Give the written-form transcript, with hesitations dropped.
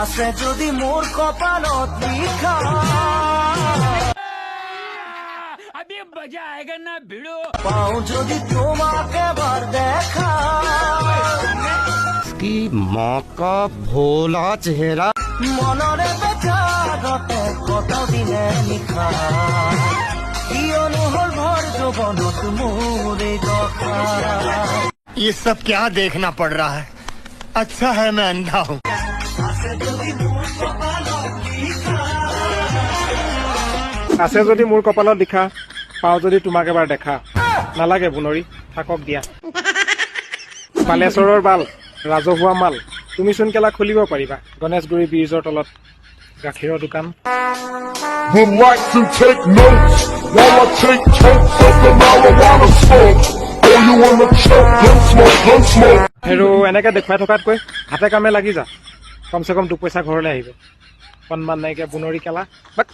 আছে যদি মোর কপালত লিখা अभी मजा आएगा ना भिड़ो পাও যদি তোমাকে বার দেখা की माँ का भोला चेहरा মনরে বেচারতে কতদিনে নিখা কি অনুহর ভর যৌবনত মোরে দখা ये सब क्या देखना पड़ रहा है अच्छा है मैं अंधा हूँ আছে যদি মোৰ কপালত লিখা পাও যদি তোমাক এবাৰ দেখা নালাগে বুনৰি থাকক দিয়া বালেশ্বৰৰ বাল ৰাজহুৱা মাল তুমি চোন কেলা খুলিব পাৰিবা গণেশগুৰি ব্ৰিজৰ তলত গাখীৰৰ দোকান Relax and take notes while I take totes of the marijuana smoke. Oh, you wanna choke? Gun smoke. আৰু এনেকে দেখুৱাই থকাতকৈ হাতে কামে লাগি যা কমচে কম 2 পইচা ঘৰলৈ আহিব সন্মান নাইকিয়া বুনৰি কেলা বাক